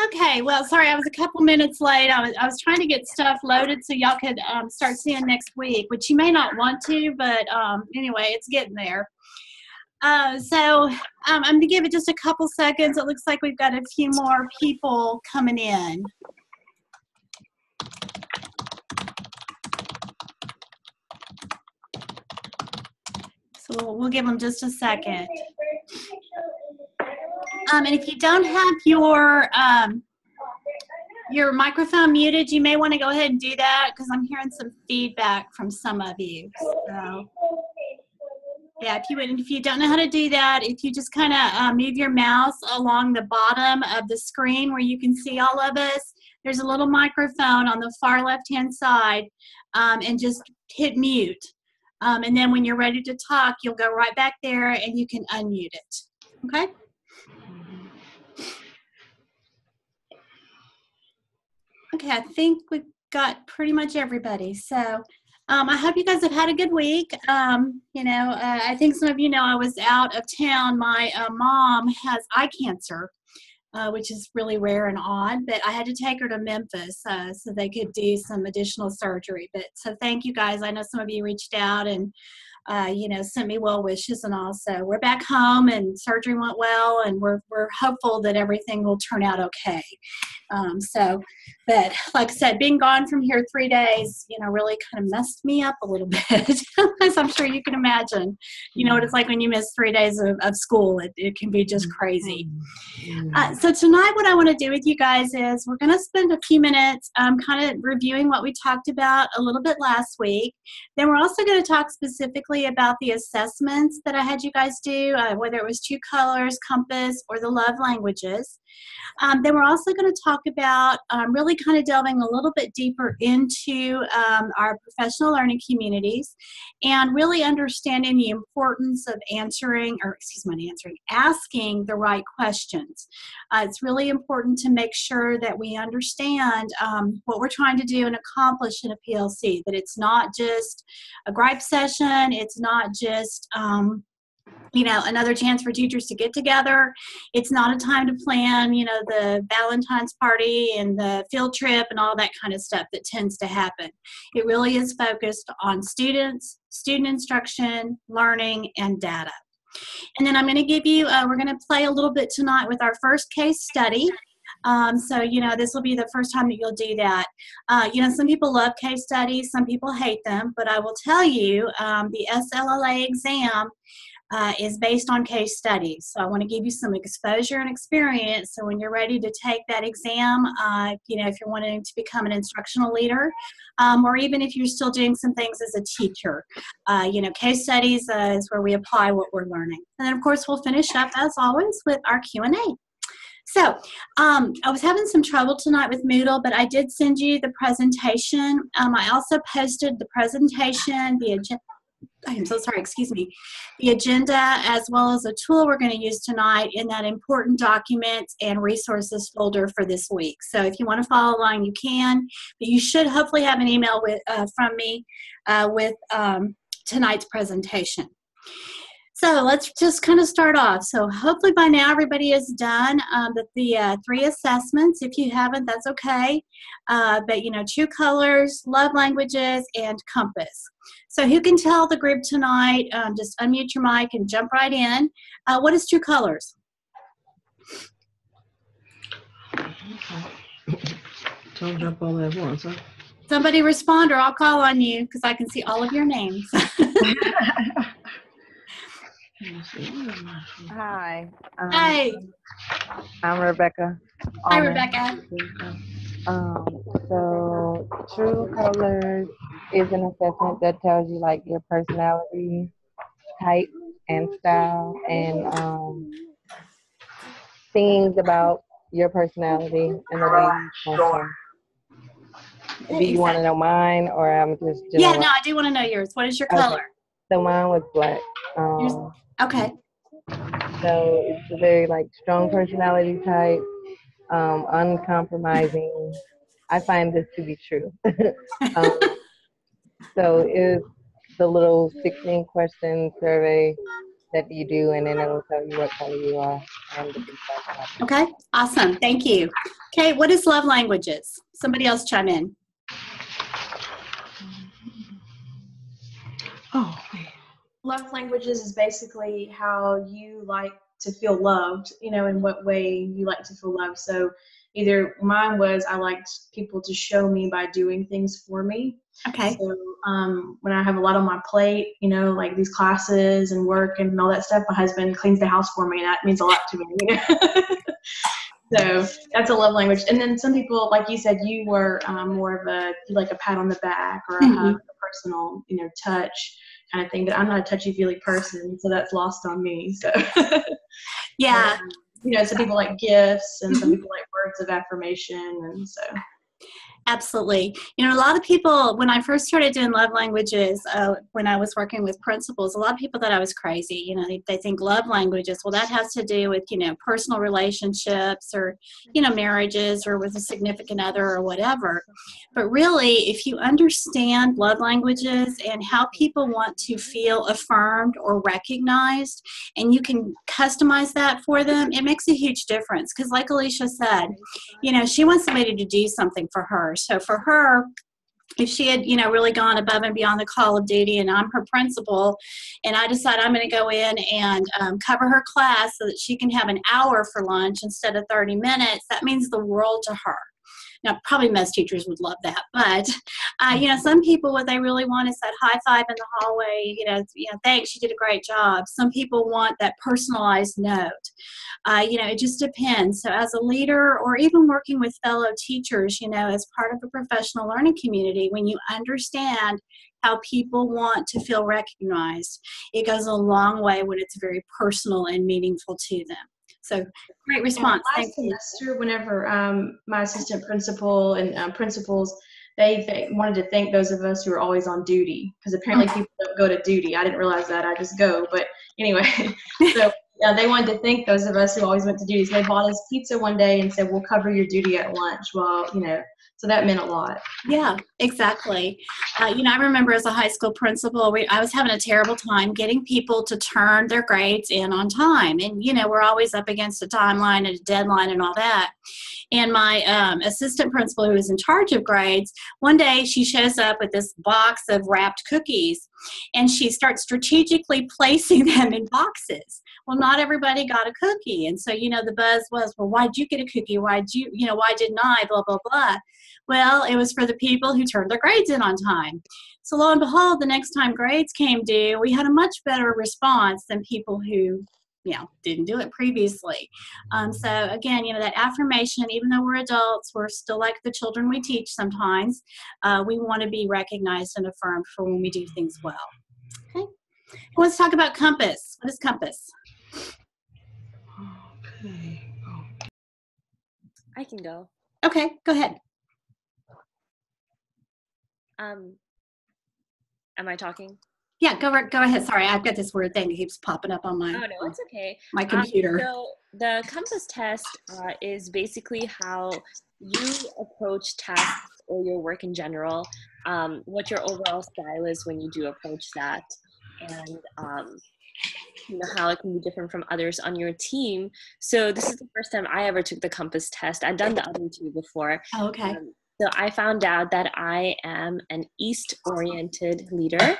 Okay, well, sorry, I was a couple minutes late. I was trying to get stuff loaded so y'all could start seeing next week, which you may not want to, but anyway, it's getting there. I'm going to give it just a couple seconds. It looks like we've got a few more people coming in. So we'll give them just a second. And if you don't have your microphone muted, you may want to go ahead and do that because I'm hearing some feedback from some of you. So, yeah, if you don't know how to do that, if you just kind of move your mouse along the bottom of the screen where you can see all of us, there's a little microphone on the far left-hand side, and just hit mute. And then when you're ready to talk, you'll go right back there and you can unmute it. Okay? Okay, I think we've got pretty much everybody. So I hope you guys have had a good week. I think some of you know I was out of town. My mom has eye cancer, which is really rare and odd, but I had to take her to Memphis so they could do some additional surgery. So thank you guys. I know some of you reached out and sent me well wishes and all. So we're back home and surgery went well, and we're hopeful that everything will turn out okay. But like I said, being gone from here 3 days, really kind of messed me up a little bit, as I'm sure you can imagine. You know what it's like when you miss 3 days of school. It can be just crazy. So tonight what I want to do with you guys is we're going to spend a few minutes kind of reviewing what we talked about a little bit last week. Then we're also going to talk specifically about the assessments that I had you guys do, whether it was True Colors, Compass, or the love languages. Then we're also going to talk about really kind of delving a little bit deeper into our professional learning communities and really understanding the importance of asking the right questions. It's really important to make sure that we understand what we're trying to do and accomplish in a PLC, that it's not just a gripe session, it's not just another chance for teachers to get together. It's not a time to plan, the Valentine's party and the field trip and all that kind of stuff that tends to happen. It really is focused on students, student instruction, learning, and data. And then I'm going to give you, we're going to play a little bit tonight with our first case study. This will be the first time that you'll do that. Some people love case studies, some people hate them, but I will tell you the SLLA exam is based on case studies. So I want to give you some exposure and experience. So when you're ready to take that exam, if you're wanting to become an instructional leader, or even if you're still doing some things as a teacher, case studies is where we apply what we're learning. And then of course we'll finish up as always with our Q&A. So I was having some trouble tonight with Moodle, but I did send you the presentation. I also posted the presentation, the agenda. I'm so sorry, excuse me. The agenda as well as a tool we're going to use tonight in that important documents and resources folder for this week. So if you want to follow along, you can. But you should hopefully have an email from me with tonight's presentation. So let's just kind of start off. So hopefully by now everybody is done the 3 assessments. If you haven't, that's okay. But True Colors, Love Languages, and Compass. So who can tell the group tonight, just unmute your mic and jump right in. What is True Colors? Don't jump all at once, huh? Somebody respond or I'll call on you because I can see all of your names. Hi. Hi. I'm Rebecca. Hi, Rebecca. So True Colors is an assessment that tells you like your personality type and style and things about your personality and the way you function. Do you want to know mine or I'm just Yeah, no, I do want to know yours. What is your color? So mine was black. Okay. So it's a very like strong personality type, uncompromising. I find this to be true. So it's the little 16-question survey that you do, and then it'll tell you what color you are and the details about it. Okay, awesome. Thank you. Okay, what is love languages? Somebody else chime in. Oh, man. Love languages is basically how you like to feel loved, in what way you like to feel loved. So either mine was I liked people to show me by doing things for me. Okay. So when I have a lot on my plate, like these classes and work and all that stuff, my husband cleans the house for me, and that means a lot to me. So that's a love language. And then some people, like you said, you were more of like a pat on the back or a hug, a personal, touch kind of thing. But I'm not a touchy-feely person, so that's lost on me. So Yeah. Some people like gifts, and some people like words of affirmation, and so. Absolutely. A lot of people, when I first started doing love languages, when I was working with principals, a lot of people thought I was crazy. They think love languages, well, that has to do with, personal relationships or, marriages or with a significant other or whatever. But really, if you understand love languages and how people want to feel affirmed or recognized, and you can customize that for them, it makes a huge difference. Because like Alicia said, she wants somebody to do something for her. So for her, if she had, really gone above and beyond the call of duty, and I'm her principal, and I decide I'm going to go in and cover her class so that she can have an hour for lunch instead of 30 minutes, that means the world to her. Now, probably most teachers would love that, but, some people, what they really want is that high five in the hallway, thanks, you did a great job. Some people want that personalized note. It just depends. So as a leader or even working with fellow teachers, as part of a professional learning community, when you understand how people want to feel recognized, it goes a long way when it's very personal and meaningful to them. So great response. Last semester, whenever my assistant principal and principals, they wanted to thank those of us who are always on duty, because apparently people don't go to duty. I didn't realize that. I just go. But anyway, so they wanted to thank those of us who always went to duty. So they bought us pizza one day and said, we'll cover your duty at lunch. Well, so that meant a lot. Yeah, exactly. I remember as a high school principal, I was having a terrible time getting people to turn their grades in on time. And, we're always up against a timeline and a deadline and all that. And my assistant principal, who was in charge of grades, one day she shows up with this box of wrapped cookies, and she starts strategically placing them in boxes. Well, not everybody got a cookie. And so, the buzz was, well, why'd you get a cookie? Why didn't I? Blah, blah, blah. Well, it was for the people who turned their grades in on time. So lo and behold, the next time grades came due, we had a much better response than people who, didn't do it previously. So again, that affirmation, even though we're adults, we're still like the children we teach sometimes. We want to be recognized and affirmed for when we do things well. Okay. Let's talk about compass. What is compass? Okay. Oh. I can go. Okay, go ahead. Am I talking? Yeah, go ahead. Sorry, I've got this weird thing that keeps popping up on my. Oh no, it's okay. My computer. So the compass test is basically how you approach tasks or your work in general. What your overall style is when you do approach that, and how it can be different from others on your team. So this is the first time I ever took the compass test. I've done the other two before. Oh, okay. So I found out that I am an East-oriented leader,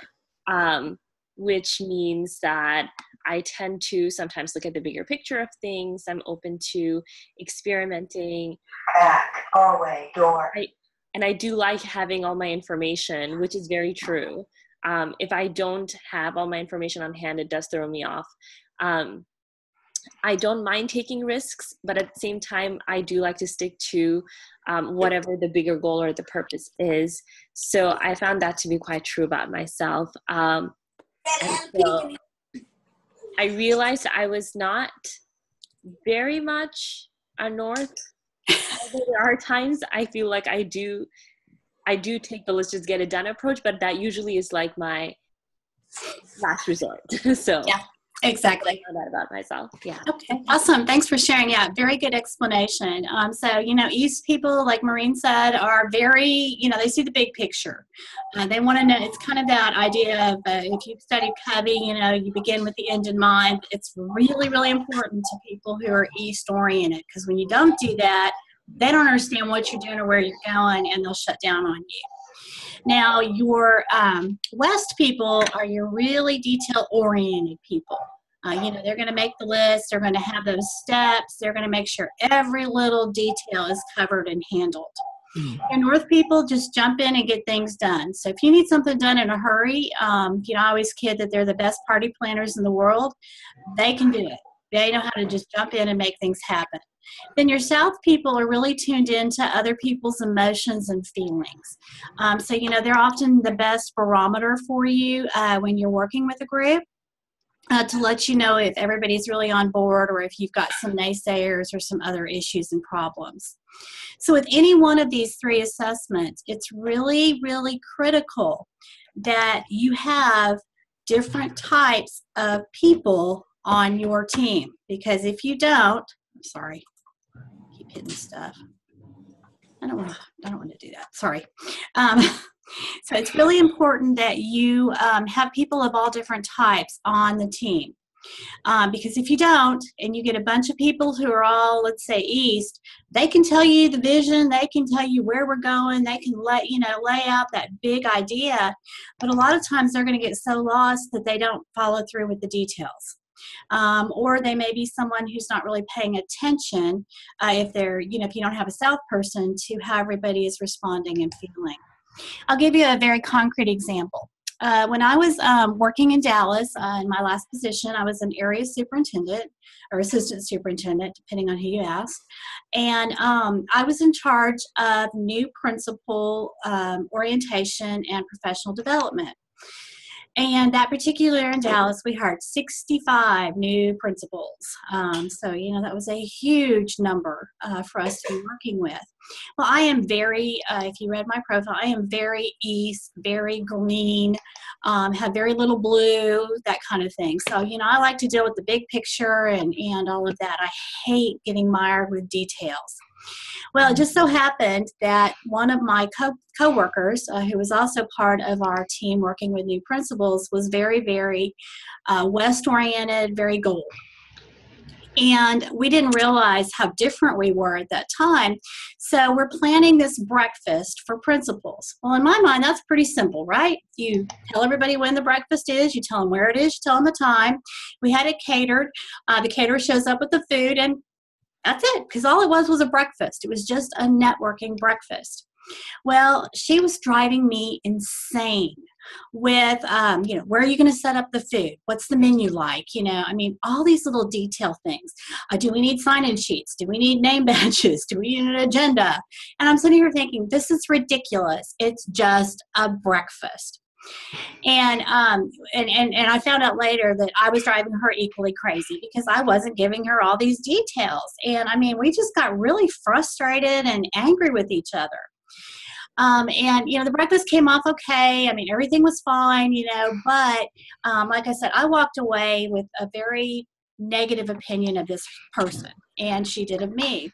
which means that I tend to sometimes look at the bigger picture of things. I'm open to experimenting. Back, hallway, door. And I do like having all my information, which is very true. If I don't have all my information on hand, it does throw me off. I don't mind taking risks, but at the same time, I do like to stick to whatever the bigger goal or the purpose is. So I found that to be quite true about myself. And so I realized I was not very much a North. Although there are times I feel like I do take the let's just get it done approach, but that usually is like my last resort. So yeah. Exactly. I know that about myself. Yeah. Okay, awesome. Thanks for sharing. Yeah, very good explanation. So, East people, like Maureen said, are very, they see the big picture. They want to know, it's kind of that idea of if you study Covey, you begin with the end in mind. It's really, really important to people who are East oriented, because when you don't do that, they don't understand what you're doing or where you're going, and they'll shut down on you. Now, your West people are your really detail-oriented people. They're going to make the list. They're going to have those steps. They're going to make sure every little detail is covered and handled. Your North people just jump in and get things done. So if you need something done in a hurry, I always kid that they're the best party planners in the world. They can do it. They know how to just jump in and make things happen. Then your South people are really tuned into other people's emotions and feelings. So, they're often the best barometer for you when you're working with a group to let you know if everybody's really on board or if you've got some naysayers or some other issues and problems. So with any one of these 3 assessments, it's really, really critical that you have different types of people on your team, because if you don't, I'm sorry, keep hitting stuff. I don't want to do that. Sorry. So it's really important that you have people of all different types on the team. Because if you don't, and you get a bunch of people who are all, let's say, East, they can tell you the vision, they can tell you where we're going, they can lay out that big idea, but a lot of times they're going to get so lost that they don't follow through with the details. Or they may be someone who's not really paying attention if you don't have a South person, to how everybody is responding and feeling. I'll give you a very concrete example. When I was working in Dallas in my last position, I was an area superintendent or assistant superintendent, depending on who you ask. And I was in charge of new principal orientation and professional development. And that particular year in Dallas, we hired 65 new principals. So, that was a huge number for us to be working with. Well, I am very, if you read my profile, I am very East, very green, have very little blue, that kind of thing. So, I like to deal with the big picture and all of that. I hate getting mired with details. Well, it just so happened that one of my co-workers, who was also part of our team working with new principals, was very, very West-oriented, very gold. And we didn't realize how different we were at that time. So we're planning this breakfast for principals. Well, in my mind, that's pretty simple, right? You tell everybody when the breakfast is, you tell them where it is, you tell them the time. We had it catered. The caterer shows up with the food, and that's it, because all it was a breakfast. It was just a networking breakfast. Well, she was driving me insane with, where are you going to set up the food? What's the menu like? All these little detail things. Do we need sign-in sheets? Do we need name badges? Do we need an agenda? And I'm sitting here thinking, this is ridiculous. It's just a breakfast. And I found out later that I was driving her equally crazy because I wasn't giving her all these details. And we just got really frustrated and angry with each other. The breakfast came off okay. Everything was fine, but like I said, I walked away with a very negative opinion of this person, and she did of me.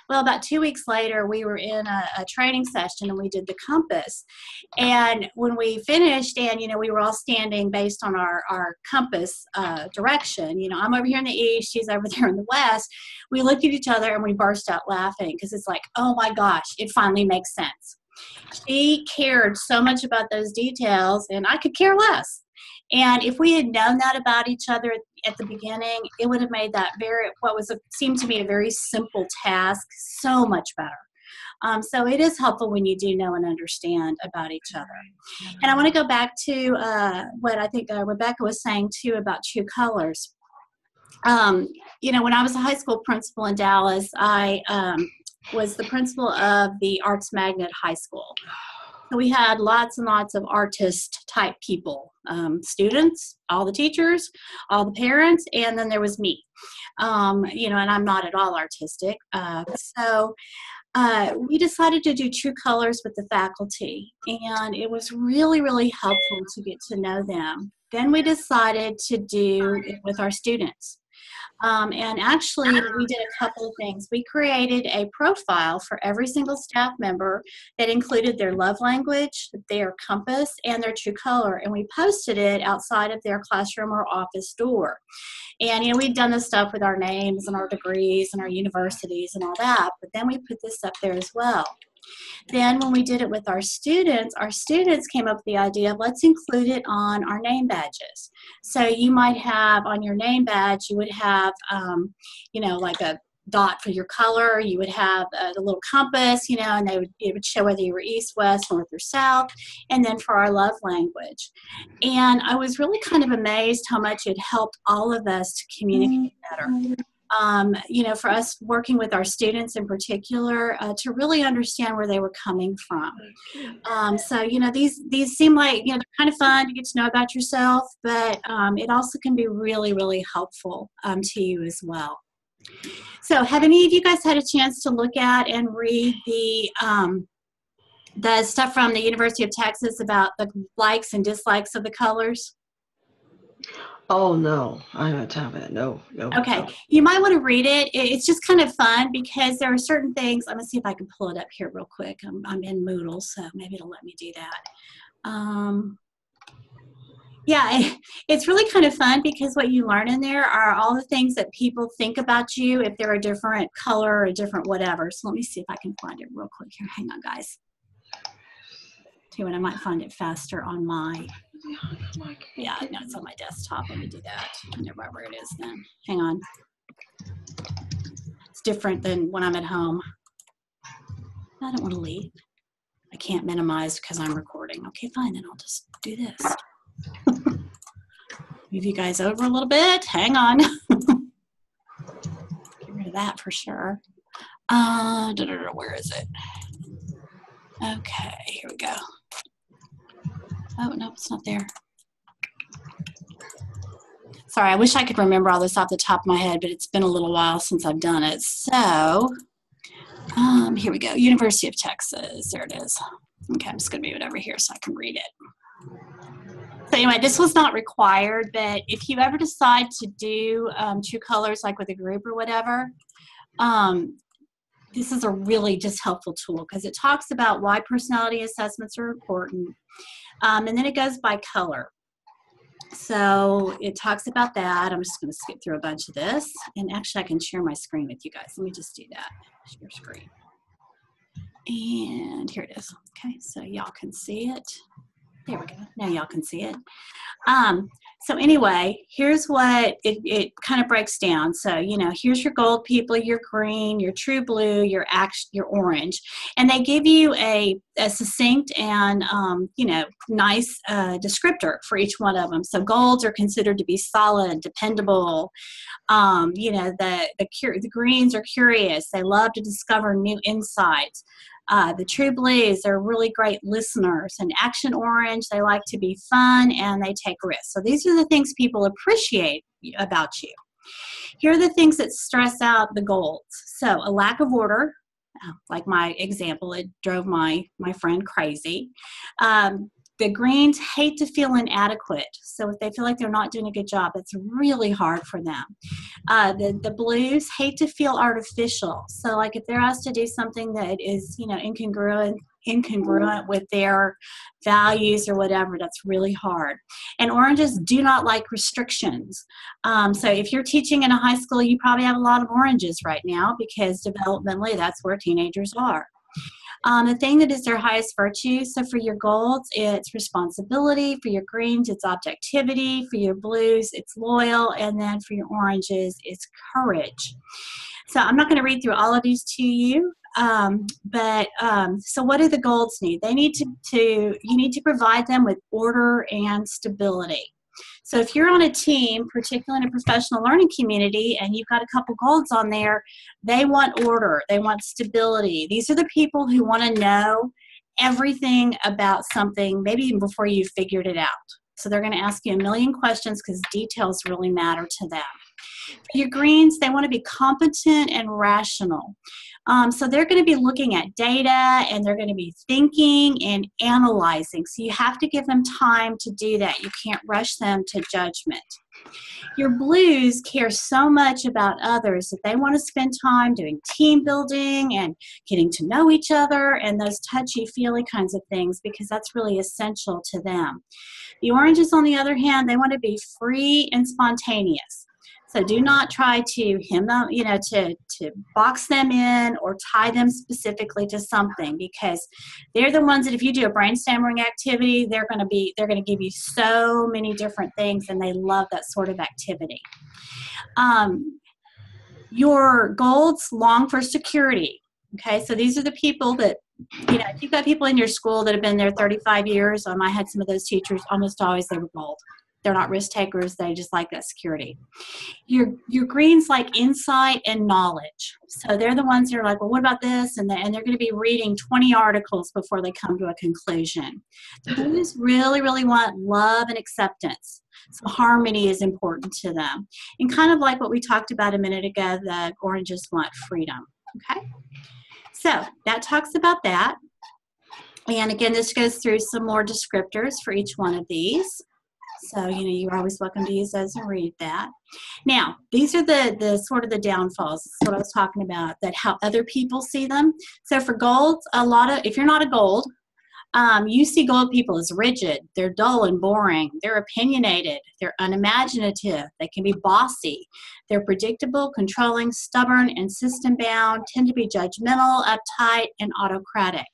Well, about 2 weeks later, we were in a training session, and we did the compass. And when we finished, and, we were all standing based on our compass direction, I'm over here in the east, she's over there in the west. We looked at each other, and we burst out laughing because it's like, oh, my gosh, it finally makes sense. She cared so much about those details, and I could care less. And if we had known that about each other at the beginning, it would have made that seemed to me a very simple task so much better. So it is helpful when you do know and understand about each other. And I want to go back to what I think Rebecca was saying too about true colors. When I was a high school principal in Dallas, I was the principal of the Arts Magnet High School. So we had lots and lots of artist type people students, all the teachers, all the parents, and then there was me. And I'm not at all artistic. So we decided to do True Colors with the faculty, and it was really, really helpful to get to know them. Then we decided to do it with our students. And actually, we did a couple of things. We created a profile for every single staff member that included their love language, their compass, and their true color. And we posted it outside of their classroom or office door. And, we'd done this stuff with our names and our degrees and our universities and all that. But then we put this up there as well. Then when we did it with our students came up with the idea of let's include it on our name badges. So you might have on your name badge, you would have, like a dot for your color. You would have the little compass, and it would show whether you were east, west, north, or south. And then for our love language. And I was really kind of amazed how much it helped all of us to communicate better. For us working with our students in particular, to really understand where they were coming from. These seem like, they're kind of fun to get to know about yourself, but it also can be really, really helpful to you as well. So have any of you guys had a chance to look at and read the stuff from the University of Texas about the likes and dislikes of the colors? Oh, no. I don't have time for that. No. Okay. No. You might want to read it. It's just kind of fun because there are certain things. I'm going to see if I can pull it up here real quick. I'm in Moodle, so maybe it'll let me do that. It's really kind of fun because what you learn in there are all the things that people think about you if they're a different color or a different whatever. So let me see if I can find it real quick here. Hang on, guys. Too, and I might find it faster on my. Yeah, no, it's on my desktop. Let me do that. I know where it is then. Hang on. It's different than when I'm at home. I don't want to leave. I can't minimize because I'm recording. Okay, fine, then I'll just do this. Move you guys over a little bit. Hang on. Get rid of that for sure. Where is it? Okay, here we go. Oh, no, it's not there. Sorry, I wish I could remember all this off the top of my head, but it's been a little while since I've done it. So, here we go. University of Texas. There it is. Okay, I'm just going to move it over here so I can read it. So anyway, this was not required, but if you ever decide to do True Colors, like with a group or whatever, this is a really just helpful tool because it talks about why personality assessments are important. And then it goes by color. So it talks about that. I'm just going to skip through a bunch of this. And actually, I can share my screen with you guys. Let me just do that. Share screen. And here it is. Okay, so y'all can see it. There we go. Now y'all can see it. So anyway, here's what it kind of breaks down. So, here's your gold people, your green, your true blue, your orange. And they give you a succinct and, nice descriptor for each one of them. So golds are considered to be solid, dependable. The greens are curious. They love to discover new insights. The true blues are really great listeners. And action orange, they like to be fun and they take risks. So these are the things people appreciate about you. Here are the things that stress out the golds. So a lack of order, like my example, it drove my friend crazy. The greens hate to feel inadequate. So if they feel like they're not doing a good job, it's really hard for them. The blues hate to feel artificial. So like if they're asked to do something that is, incongruent with their values or whatever, that's really hard. And oranges do not like restrictions. So if you're teaching in a high school, you probably have a lot of oranges right now because developmentally that's where teenagers are. The thing that is their highest virtue, so for your golds, it's responsibility. For your greens, it's objectivity. For your blues, it's loyal. And then for your oranges, it's courage. So I'm not going to read through all of these to you, so what do the golds need? They need you need to provide them with order and stability. So if you're on a team, particularly in a professional learning community, and you've got a couple golds on there, they want order. They want stability. These are the people who want to know everything about something, maybe even before you've figured it out. So they're going to ask you a million questions because details really matter to them. For your greens, they want to be competent and rational. So they're going to be looking at data, and they're going to be thinking and analyzing. So you have to give them time to do that. You can't rush them to judgment. Your blues care so much about others that they want to spend time doing team building and getting to know each other and those touchy-feely kinds of things, because that's really essential to them. The oranges, on the other hand, they want to be free and spontaneous. So do not try to hem them, to box them in or tie them specifically to something, because they're the ones that if you do a brainstorming activity, they're going to give you so many different things, and they love that sort of activity. Your golds long for security. Okay, so these are the people that, if you've got people in your school that have been there 35 years, I had some of those teachers, almost always they were gold. They're not risk takers. They just like that security. Your greens like insight and knowledge. So they're the ones that are like, well, what about this? And they're going to be reading 20 articles before they come to a conclusion. The blues really, really want love and acceptance. So harmony is important to them. And kind of like what we talked about a minute ago, the oranges want freedom. Okay? So that talks about that. And again, this goes through some more descriptors for each one of these. So, you're always welcome to use those and read that. Now, these are the sort of the downfalls. This is what I was talking about, that how other people see them. So for golds, if you're not a gold, you see gold people as rigid. They're dull and boring. They're opinionated. They're unimaginative. They can be bossy. They're predictable, controlling, stubborn, and system-bound, tend to be judgmental, uptight, and autocratic.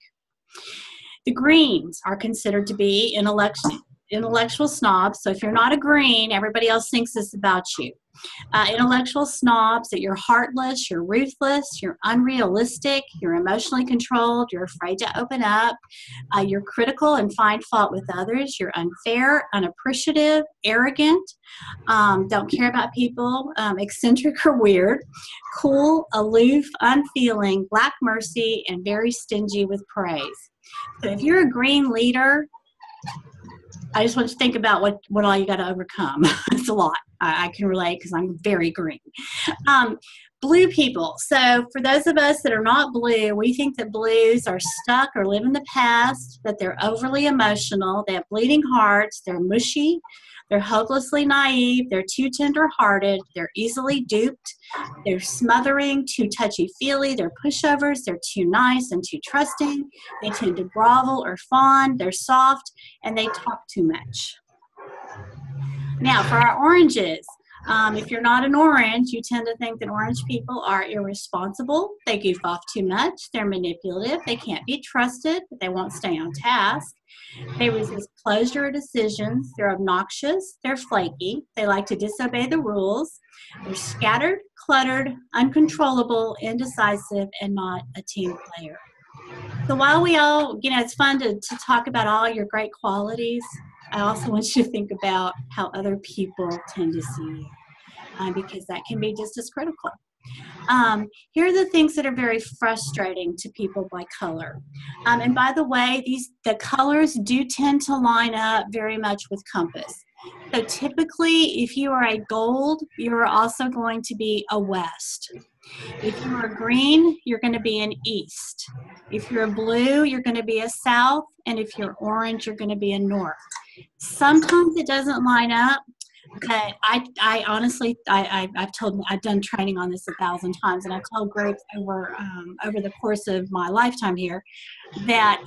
The greens are considered to be intellectual snobs. So if you're not a green, everybody else thinks this about you. Intellectual snobs, that you're heartless, you're ruthless, you're unrealistic, you're emotionally controlled, you're afraid to open up, you're critical and find fault with others, you're unfair, unappreciative, arrogant, don't care about people, eccentric or weird, cool, aloof, unfeeling, lack mercy, and very stingy with praise. So if you're a green leader, I just want you to think about what all you got to overcome. It's a lot. I can relate because I'm very green. Blue people. So for those of us that are not blue, we think that blues are stuck or live in the past, that they're overly emotional, they have bleeding hearts, they're mushy, they're hopelessly naive, they're too tender-hearted, they're easily duped, they're smothering, too touchy-feely, they're pushovers, they're too nice and too trusting, they tend to grovel or fawn, they're soft, and they talk too much. Now, for our oranges, if you're not an orange, you tend to think that orange people are irresponsible, they goof off too much, they're manipulative, they can't be trusted, but they won't stay on task. They resist closure or decisions. They're obnoxious. They're flaky. They like to disobey the rules. They're scattered, cluttered, uncontrollable, indecisive, and not a team player. So while we all, it's fun to talk about all your great qualities, I also want you to think about how other people tend to see you, because that can be just as critical. Here are the things that are very frustrating to people by color. And by the way, the colors do tend to line up very much with compass. So typically, if you are a gold, you're also going to be a west. If you're a green, you're going to be an east. If you're a blue, you're going to be a south. And if you're orange, you're going to be a north. Sometimes it doesn't line up. Okay, I honestly, I've done training on this 1,000 times, and I've told groups over the course of my lifetime here that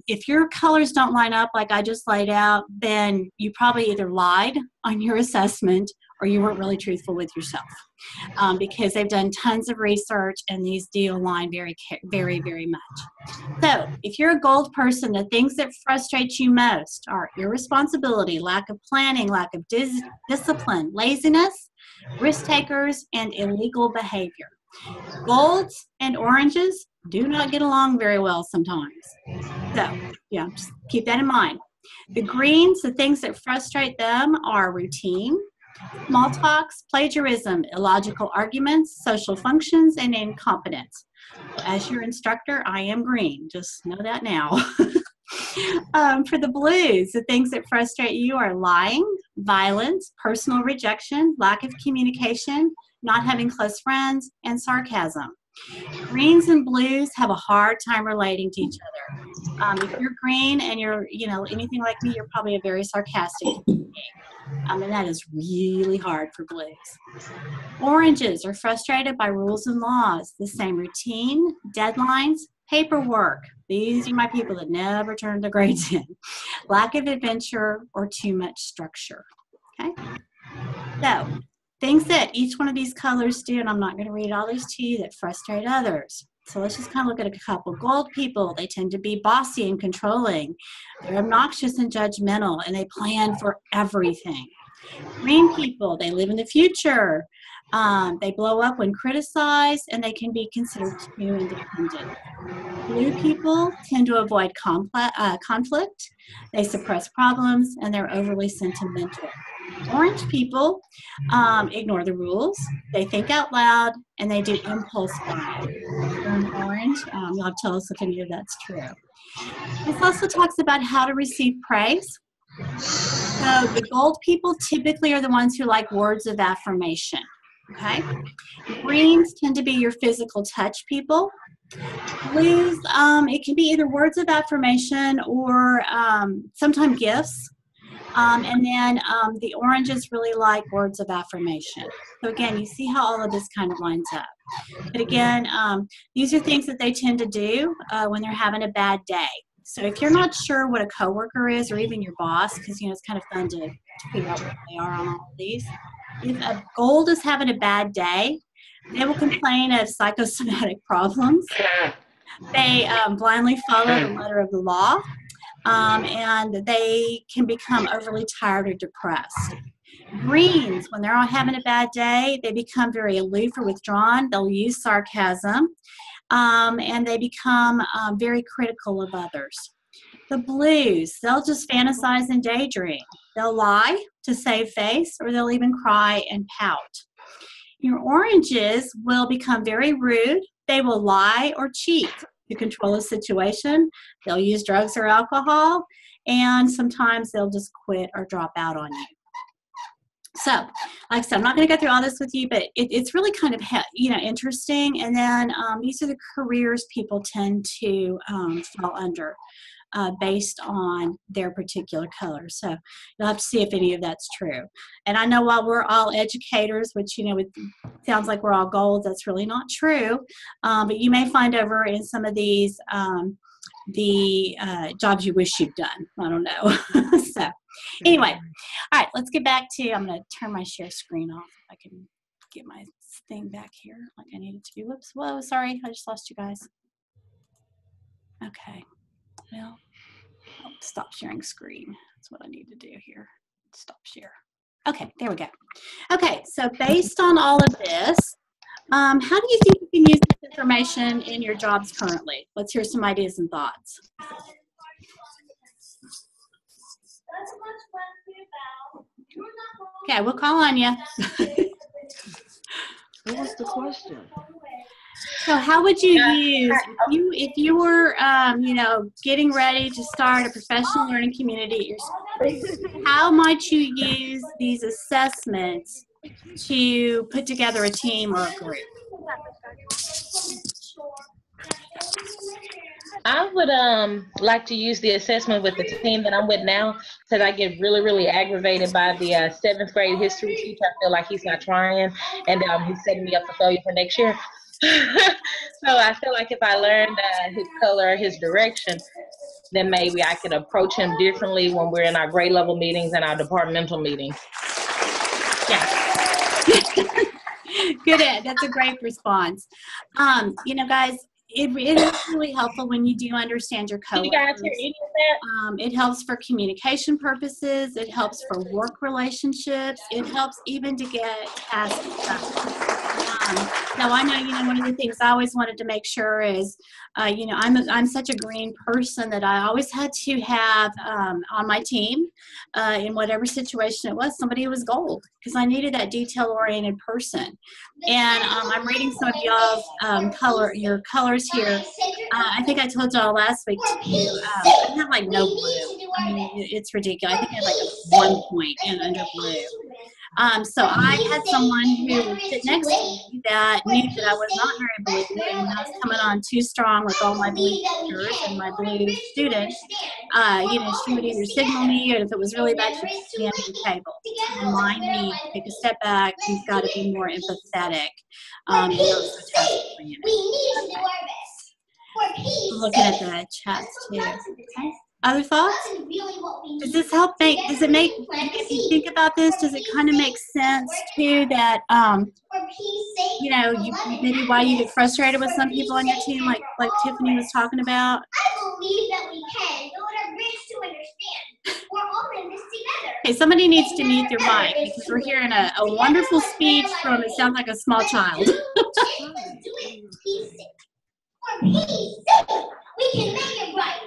if your colors don't line up like I just laid out, then you probably either lied on your assessment or you weren't really truthful with yourself, because they've done tons of research and these do align very, very, very much. So if you're a gold person, the things that frustrate you most are irresponsibility, lack of planning, lack of discipline, laziness, risk takers, and illegal behavior. Golds and oranges do not get along very well sometimes. So yeah, just keep that in mind. The greens, the things that frustrate them are routine, small talks, plagiarism, illogical arguments, social functions, and incompetence. As your instructor, I am green. Just know that now. For the blues, the things that frustrate you are lying, violence, personal rejection, lack of communication, not having close friends, and sarcasm. Greens and blues have a hard time relating to each other. If you're green and you're, anything like me, you're probably a very sarcastic being. And that is really hard for blues. Oranges are frustrated by rules and laws, the same routine, deadlines, paperwork. These are my people that never turn their grades in. Lack of adventure or too much structure. Okay? So, things that each one of these colors do, and I'm not going to read all these to you, that frustrate others. So let's just kind of look at a couple. Gold people, they tend to be bossy and controlling. They're obnoxious and judgmental, and they plan for everything. Green people, they live in the future. They blow up when criticized, and they can be considered too independent. Blue people tend to avoid conflict. They suppress problems, and they're overly sentimental. Orange people ignore the rules. They think out loud, and they do impulse buying. If you're an orange, you'll have to tell us if any of that's true. This also talks about how to receive praise. So the gold people typically are the ones who like words of affirmation. Okay? Greens tend to be your physical touch people. Blues, it can be either words of affirmation or sometimes gifts. And then the oranges really like words of affirmation. So again, you see how all of this kind of lines up. But again, these are things that they tend to do when they're having a bad day. So if you're not sure what a coworker is, or even your boss, because it's kind of fun to figure out what they are on all of these. If a gold is having a bad day, they will complain of psychosomatic problems. They blindly follow the letter of the law. And they can become overly tired or depressed. Greens, when they're all having a bad day, they become very aloof or withdrawn. They'll use sarcasm, and they become very critical of others. The blues, they'll just fantasize and daydream. They'll lie to save face, or they'll even cry and pout. Your oranges will become very rude. They will lie or cheat to control a situation. They'll use drugs or alcohol, and sometimes they'll just quit or drop out on you. So, like I said, I'm not going to go through all this with you, but it's really kind of interesting. And then these are the careers people tend to fall under based on their particular color. So you'll have to see if any of that's true. And I know while we're all educators, which it sounds like we're all gold, that's really not true. But you may find over in some of these the jobs you wish you'd done. I don't know. So anyway, all right, let's get back to, I'm going to turn my share screen off if I can get my thing back here like I need it to be. Whoops, whoa, sorry, I just lost you guys. Okay, well, stop sharing screen. That's what I need to do here. Stop share. Okay, there we go. Okay, so based on all of this, how do you think you can use this information in your jobs currently? Let's hear some ideas and thoughts. Okay, we'll call on you. What was the question? So how would you use, if you were, getting ready to start a professional learning community at your school, how might you use these assessments to put together a team or a group? I would like to use the assessment with the team that I'm with now, because I get really, really aggravated by the 7th grade history teacher. I feel like he's not trying, and he's setting me up for failure for next year. So I feel like if I learned his color, his direction, then maybe I could approach him differently when we're in our grade level meetings and our departmental meetings. Yeah. Good. That's a great response. Guys, it is really helpful when you do understand your coworkers. You guys hear any of that? It helps for communication purposes. It helps for work relationships. It helps even to get tasks done. Now I know, one of the things I always wanted to make sure is, I'm such a green person that I always had to have on my team, in whatever situation it was, somebody who was gold, because I needed that detail-oriented person. And I'm reading some of y'all's your colors here. I think I told y'all last week too. I have like no blue. I mean, it's ridiculous. I think I had like a 1 point in under blue. So I had someone who would sit next to me that knew that I was not very blue, and when I was coming on too strong with all my blue teachers and my blue students, she would either signal me, or if it was really bad, she'd stand at the table to remind me to take a step back. You've got to be more empathetic. And also task-oriented. I'm looking at the chats too. Okay. Other thoughts? Does this help does it make, if you think about this, does it kind of make sense too that, maybe why you get frustrated with some people on your team, like Tiffany was talking about? I believe that we can, but what our brains to understand. We're all in this together. Okay, somebody needs to mute their mic because we're hearing a wonderful speech from, it sounds like a small child. For peace sake, we can make it right.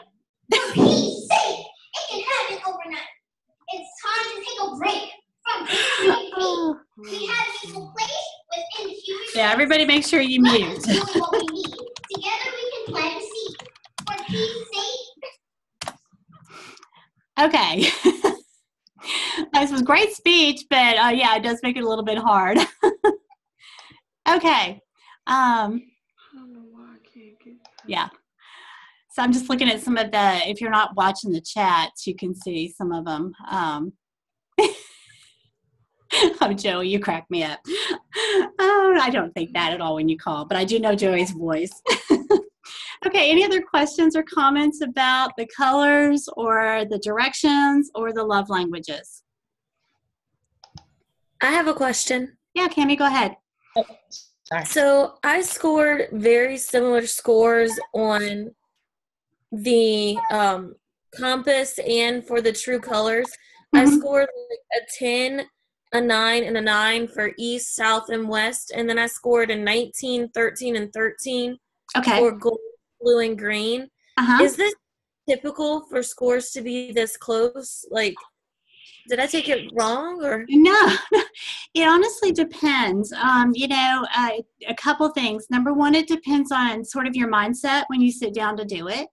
For peace sake, it can happen overnight. It's time to take a break from being we have a peaceful place within the human. Yeah, everybody make sure you mute. That's really what we need. Together we can plant a seed. For peace sake. Okay. This was a great speech, but yeah, it does make it a little bit hard. Okay. Yeah. So I'm just looking at some of the, if you're not watching the chats, you can see some of them. Oh, Joey, you crack me up. Oh, I don't think that at all when you call, but I do know Joey's voice. Okay, any other questions or comments about the colors or the directions or the love languages? I have a question. Yeah, Cammie, go ahead. Sorry. So I scored very similar scores on the compass and for the true colors. I scored like a 10, a 9, and a 9 for east, south, and west. And then I scored a 19, 13, and 13 for gold, blue, and green. Is this typical for scores to be this close? Like, did I take it wrong or? No, it honestly depends. A couple things. Number one, it depends on sort of your mindset when you sit down to do it.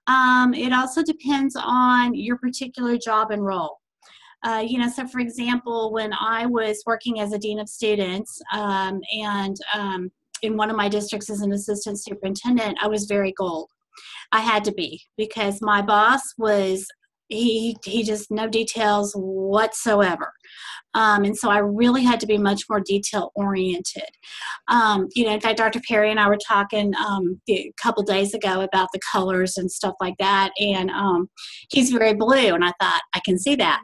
It also depends on your particular job and role. So for example, when I was working as a dean of students and in one of my districts as an assistant superintendent, I was very gold. I had to be because my boss was, he just no details whatsoever. And so I really had to be much more detail oriented. In fact, Dr. Perry and I were talking a couple days ago about the colors and stuff like that. And he's very blue. And I thought, I can see that,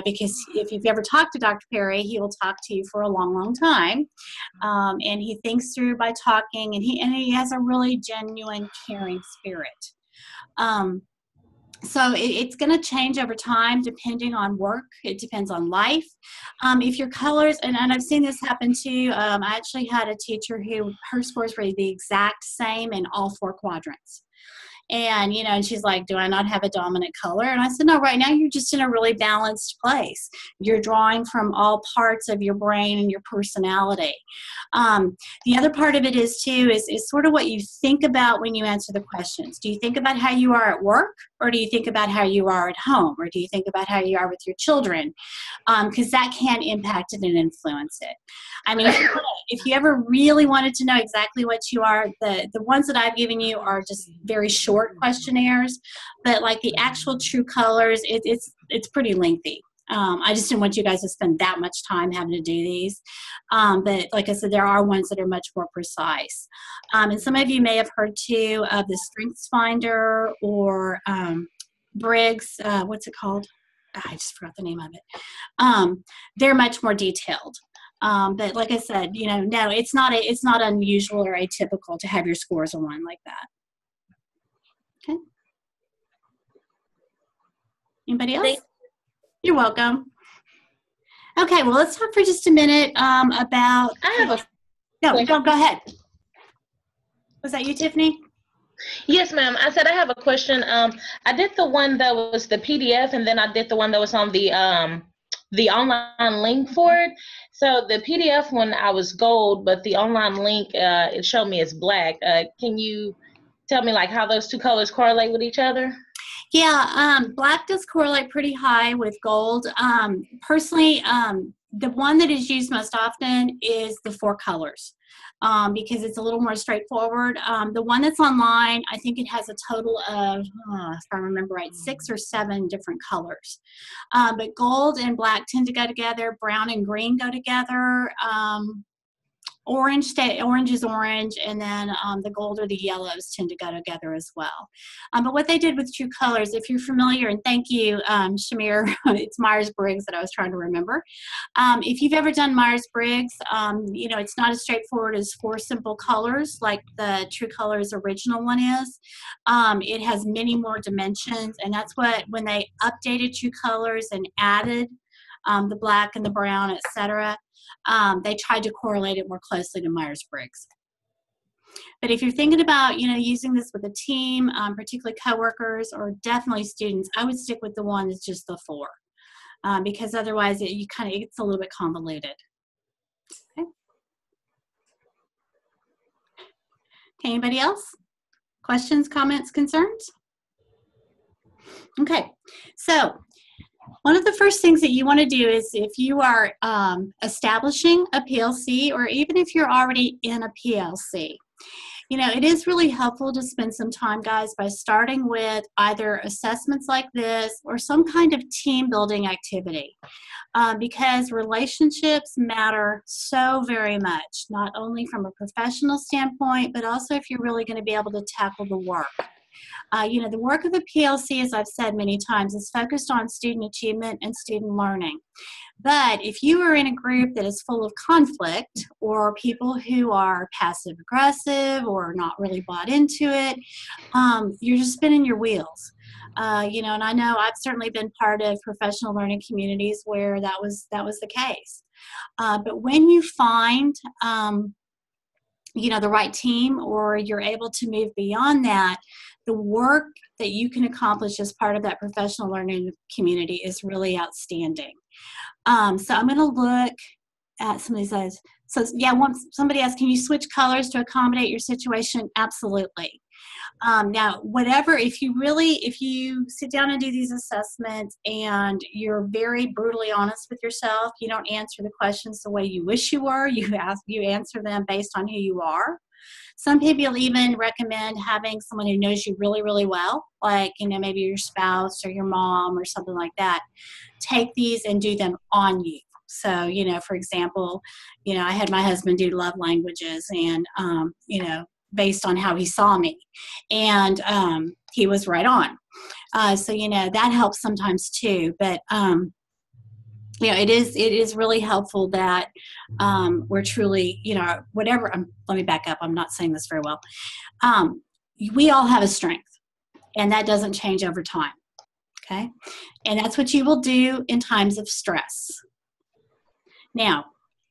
because if you've ever talked to Dr. Perry, he will talk to you for a long, long time. And he thinks through by talking, and he has a really genuine, caring spirit. So it's going to change over time depending on work. It depends on life. If your colors, and I've seen this happen too, I actually had a teacher who, her scores were the exact same in all 4 quadrants. And, and she's like, do I not have a dominant color? And I said, no, right now you're just in a really balanced place. You're drawing from all parts of your brain and your personality. The other part of it is too, is sort of what you think about when you answer the questions. Do you think about how you are at work? Or do you think about how you are at home? Or do you think about how you are with your children? Because that can impact it and influence it. I mean, if you ever really wanted to know exactly what you are, the ones that I've given you are just very short questionnaires, but like the actual true colors, it's pretty lengthy. I just didn't want you guys to spend that much time having to do these. But like I said, there are ones that are much more precise. And some of you may have heard too of the Strengths Finder or Briggs, what's it called? I just forgot the name of it. They're much more detailed. But like I said, no, it's not unusual or atypical to have your scores on one like that. Okay. Anybody else? You're welcome. Okay, well, let's talk for just a minute about. I have a. No, go ahead. Was that you, Tiffany? Yes, ma'am. I said I have a question. I did the one that was the PDF, and then I did the one that was on the online link for it. So the PDF one, I was gold, but the online link, it showed me as black. Can you tell me like how those two colors correlate with each other? Yeah, black does correlate pretty high with gold. Personally, the one that is used most often is the 4 colors because it's a little more straightforward. The one that's online, I think it has a total of, if I remember right, 6 or 7 different colors. But gold and black tend to go together. Brown and green go together. Orange is orange, and then the gold or the yellows tend to go together as well. But what they did with True Colors, if you're familiar, and thank you, Shamir, it's Myers-Briggs that I was trying to remember. If you've ever done Myers-Briggs, you know, it's not as straightforward as 4 simple colors like the True Colors original one is. It has many more dimensions, and that's what, when they updated True Colors and added the black and the brown, etc., they tried to correlate it more closely to Myers-Briggs. But if you're thinking about, you know, using this with a team, particularly coworkers or definitely students, I would stick with the one that's just the 4, because otherwise it's a little bit convoluted. Okay. Anybody else? Questions, comments, concerns? Okay, so one of the first things that you want to do is, if you are establishing a PLC, or even if you're already in a PLC, you know, it is really helpful to spend some time, guys, by starting with either assessments like this or some kind of team building activity, because relationships matter so very much, not only from a professional standpoint, but also if you're really going to be able to tackle the work. You know, the work of a PLC, as I've said many times, is focused on student achievement and student learning. But if you are in a group that is full of conflict, or people who are passive aggressive or not really bought into it, you're just spinning your wheels. You know, and I know I've certainly been part of professional learning communities where that was the case. But when you find you know, the right team, or you're able to move beyond that, the work that you can accomplish as part of that professional learning community is really outstanding. So I'm going to look at some of these guys. So yeah, somebody asked, can you switch colors to accommodate your situation? Absolutely. Now, if you sit down and do these assessments and you're very brutally honest with yourself, you don't answer the questions the way you wish you were, you answer them based on who you are. Some people even recommend having someone who knows you really, really well, like, you know, maybe your spouse or your mom or something like that. Take these and do them on you. So, you know, for example, you know, I had my husband do love languages, and, you know, based on how he saw me, and he was right on. So, you know, that helps sometimes too. But you know, it is really helpful that we're truly, you know, whatever. Let me back up. I'm not saying this very well. We all have a strength, and that doesn't change over time. Okay, and that's what you will do in times of stress. Now,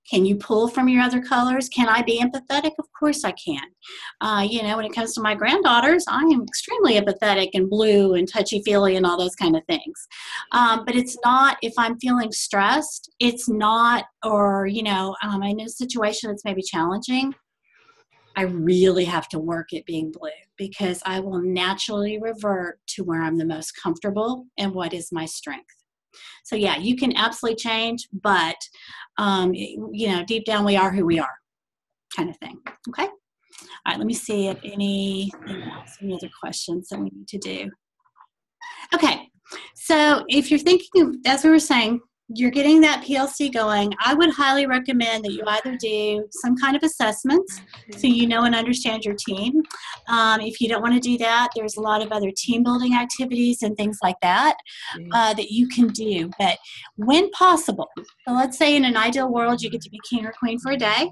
can you pull from your other colors? Can I be empathetic? Of course I can. You know, when it comes to my granddaughters, I am extremely empathetic and blue and touchy-feely and all those kind of things. But it's not, if I'm feeling stressed, it's not, or, you know, in a situation that's maybe challenging, I really have to work at being blue, because I will naturally revert to where I'm the most comfortable and what is my strength. So yeah, you can absolutely change, but you know, deep down we are who we are, kind of thing. Okay. All right. Let me see if any other questions that we need to do. Okay. So if you're thinking, as we were saying, you're getting that PLC going, I would highly recommend that you either do some kind of assessments so you know and understand your team. If you don't want to do that, there's a lot of other team building activities and things like that that you can do. But when possible, so let's say in an ideal world you get to be king or queen for a day,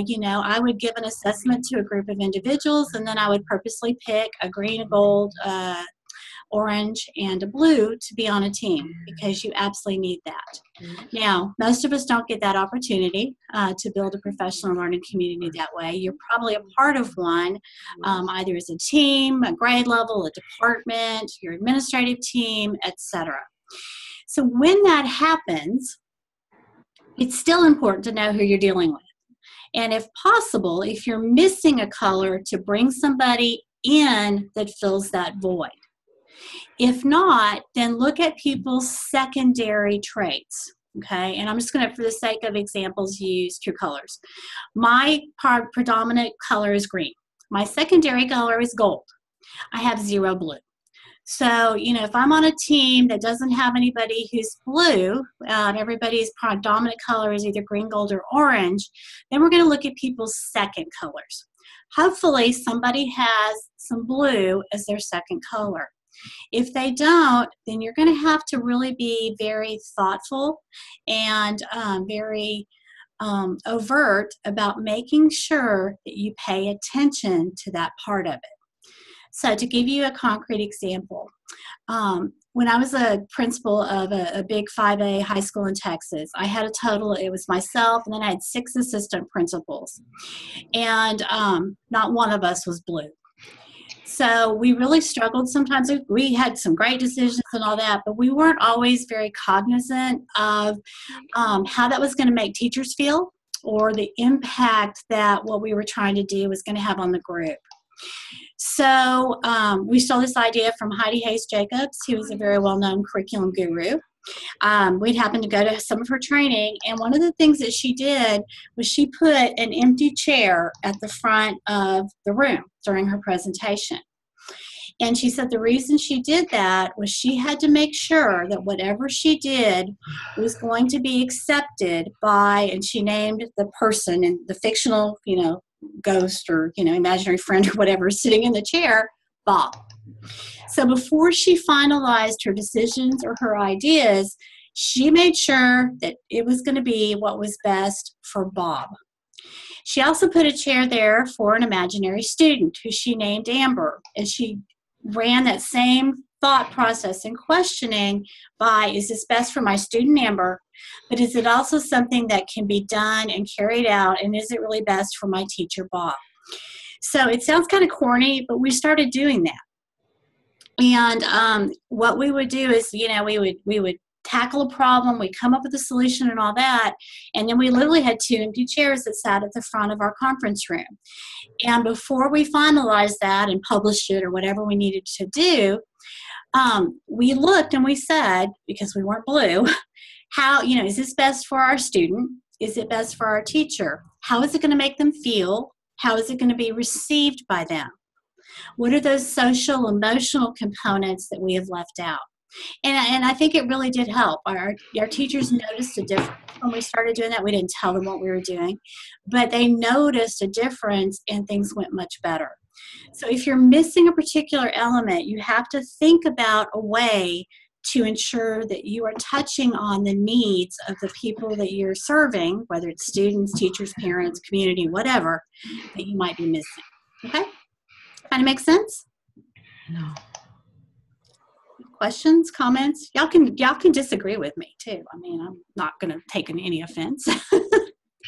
you know, I would give an assessment to a group of individuals, and then I would purposely pick a green, a gold, orange, and a blue to be on a team, because you absolutely need that. Now, most of us don't get that opportunity to build a professional learning community that way. You're probably a part of one, either as a team, a grade level, a department, your administrative team, etc. So when that happens, it's still important to know who you're dealing with. And if possible, if you're missing a color, to bring somebody in that fills that void. If not, then look at people's secondary traits. Okay, and I'm just going to, for the sake of examples, use two colors. My predominant color is green. My secondary color is gold. I have 0 blue. So, if I'm on a team that doesn't have anybody who's blue, everybody's predominant color is either green, gold, or orange, then we're going to look at people's second colors. Hopefully, somebody has some blue as their second color. If they don't, then you're going to have to really be very thoughtful and very overt about making sure that you pay attention to that part of it. So to give you a concrete example, when I was a principal of a big 5A high school in Texas, I had a total, it was myself, and then I had 6 assistant principals. And not one of us was blue. So we really struggled sometimes. We had some great decisions and all that, but we weren't always very cognizant of how that was going to make teachers feel or the impact that what we were trying to do was going to have on the group. So we stole this idea from Heidi Hayes Jacobs, who was a very well-known curriculum guru. We'd happened to go to some of her training, and one of the things that she did was she put an empty chair at the front of the room during her presentation. And she said the reason she did that was she had to make sure that whatever she did was going to be accepted by, and she named the person and the fictional, ghost or, imaginary friend or whatever sitting in the chair, Bob. So before she finalized her decisions or her ideas, she made sure that it was going to be what was best for Bob. She also put a chair there for an imaginary student who she named Amber, and she ran that same thought process and questioning by, is this best for my student Amber, but is it also something that can be done and carried out, and is it really best for my teacher Bob? So it sounds kind of corny, but we started doing that. And what we would do is, we would tackle a problem, we'd come up with a solution and all that, and then we literally had 2 empty chairs that sat at the front of our conference room. And before we finalized that and published it or whatever we needed to do, we looked and we said, because we weren't blue, how, is this best for our student? Is it best for our teacher? How is it going to make them feel? How is it going to be received by them? What are those social, emotional components that we have left out? And I think it really did help. Our teachers noticed a difference when we started doing that. We didn't tell them what we were doing, but they noticed a difference and things went much better. So if you're missing a particular element, you have to think about a way to ensure that you are touching on the needs of the people that you're serving, whether it's students, teachers, parents, community, whatever, that you might be missing. Okay? Kind of make sense? No. Questions, comments? Y'all can disagree with me too. I mean, I'm not going to take any offense.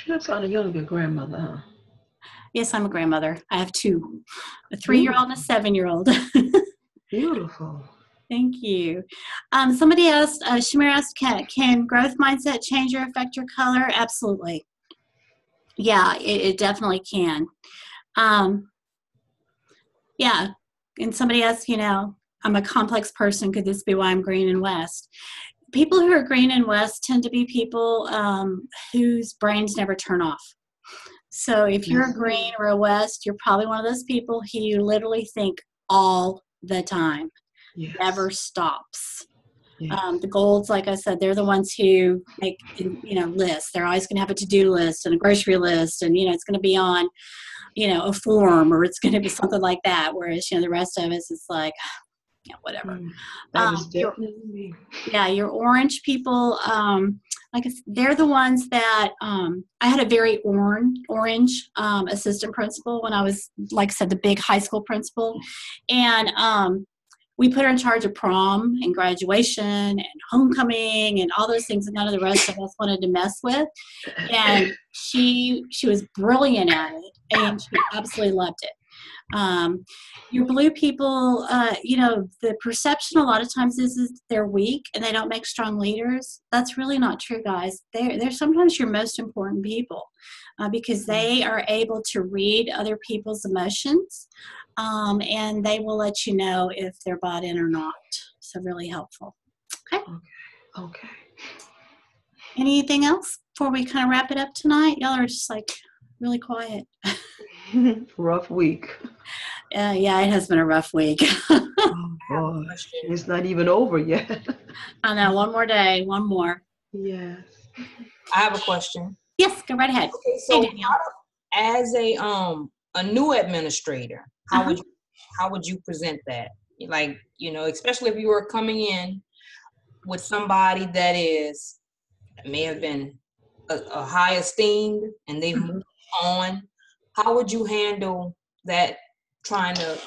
You sound like you're a grandmother, huh? Yes, I'm a grandmother. I have 2, a 3-year-old and a 7-year-old. Beautiful. Thank you. Somebody asked, Shamir asked, can growth mindset change or affect your color? Absolutely. Yeah, it definitely can. Yeah, and somebody asked, I'm a complex person. Could this be why I'm green and West? People who are green and West tend to be people whose brains never turn off. So if you're a green or a West, you're probably one of those people who you literally think all the time. Yes. Never stops. Yes. The golds, like I said, they're the ones who make, lists. They're always going to have a to-do list and a grocery list, and, it's going to be on, a form, or it's going to be something like that. Whereas, the rest of us is like, whatever. That is definitely me. Yeah, your orange people, like I said, they're the ones that, I had a very orange assistant principal when I was, like I said, the big high school principal. And we put her in charge of prom and graduation and homecoming and all those things that none of the rest of us wanted to mess with. And she was brilliant at it, and she absolutely loved it. Your blue people, the perception a lot of times is they're weak and they don't make strong leaders. That's really not true, guys. They're sometimes your most important people because they are able to read other people's emotions. and they will let you know if they're bought in or not. So really helpful. Okay. Okay. Anything else before we kind of wrap it up tonight? Y'all are just like really quiet. Rough week. Yeah, it has been a rough week. Oh, gosh. It's not even over yet. I know. One more day. One more. Yes. I have a question. Yes, go right ahead. Okay, so Hey, Danielle. as a new administrator, how would you present that? Like, especially if you were coming in with somebody that may have been a high esteemed and they've moved on, how would you handle that, trying to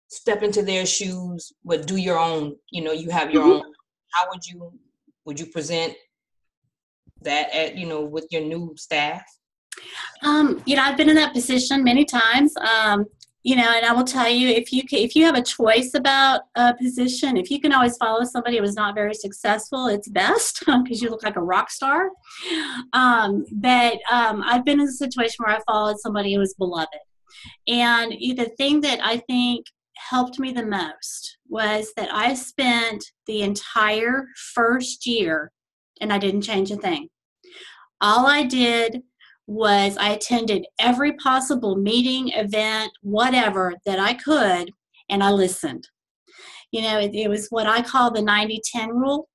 step into their shoes but do your own, you have your own? How would you present that with your new staff? I've been in that position many times. And I will tell you, if you have a choice about a position, if you can always follow somebody who was not very successful, it's best because you look like a rock star. But I've been in a situation where I followed somebody who was beloved. And the thing that I think helped me the most was that I spent the entire first year and I didn't change a thing. All I did was I attended every possible meeting, event, whatever that I could, and I listened. It was what I call the 90-10 rule.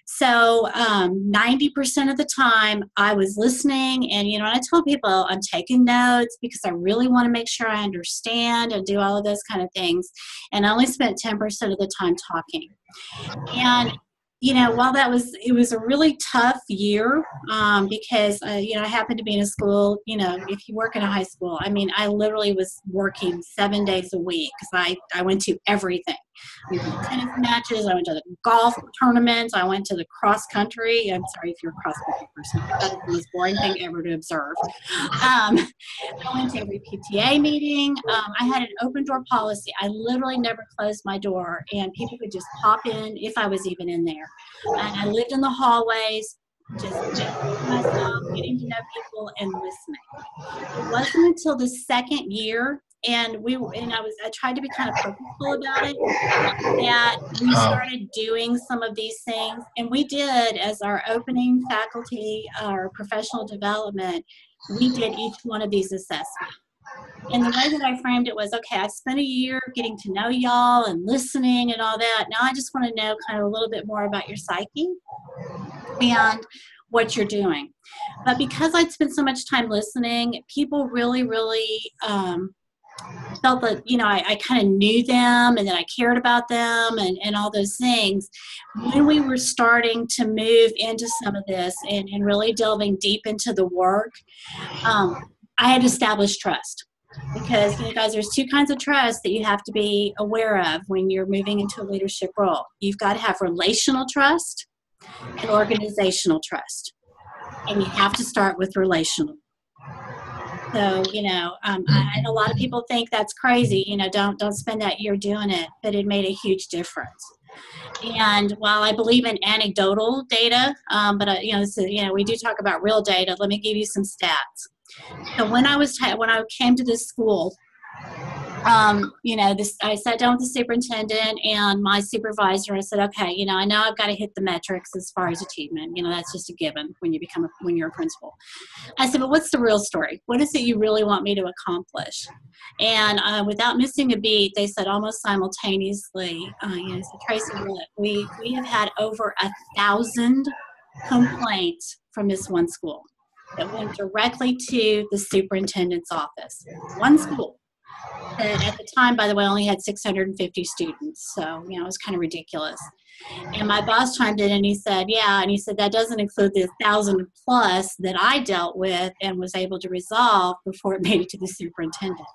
So 90% of the time I was listening, and I tell people I'm taking notes because I really want to make sure I understand and do all of those kind of things. And I only spent 10% of the time talking. And while it was a really tough year because, I happened to be in a school, if you work in a high school, I literally was working 7 days a week because I went to everything. I went to tennis matches, I went to the golf tournaments, I went to the cross country. I'm sorry if you're a cross country person, but that's the most boring thing ever to observe. I went to every PTA meeting. I had an open door policy. I literally never closed my door, and people could just pop in if I was even in there. And I lived in the hallways, just myself, getting to know people and listening. It wasn't until the second year, and I tried to be kind of purposeful about it, that we started doing some of these things. And we did, as our opening faculty, our professional development, we did each one of these assessments. And the way that I framed it was, okay, I spent a year getting to know y'all and listening and all that. Now I just want to know kind of a little bit more about your psyche and what you're doing. But because I'd spent so much time listening, people really, really felt that, I kind of knew them and that I cared about them and all those things. When we were starting to move into some of this and really delving deep into the work, I had established trust. Because, guys, there's two kinds of trust that you have to be aware of when you're moving into a leadership role. You've got to have relational trust and organizational trust. And you have to start with relational. So, I know a lot of people think that's crazy. Don't spend that year doing it, but it made a huge difference. And while I believe in anecdotal data, but we do talk about real data. Let me give you some stats. So when I came to this school, I sat down with the superintendent and my supervisor. I said, okay, I know I've got to hit the metrics as far as achievement. That's just a given when you're a principal. I said, but what's the real story? What is it you really want me to accomplish? And without missing a beat, they said almost simultaneously, so Tracy, we have had over 1,000 complaints from this one school that went directly to the superintendent's office. One school that at the time, by the way, only had 650 students. So, it was kind of ridiculous. And my boss chimed in and he said, yeah, and he said, that doesn't include the 1,000 plus that I dealt with and was able to resolve before it made it to the superintendent.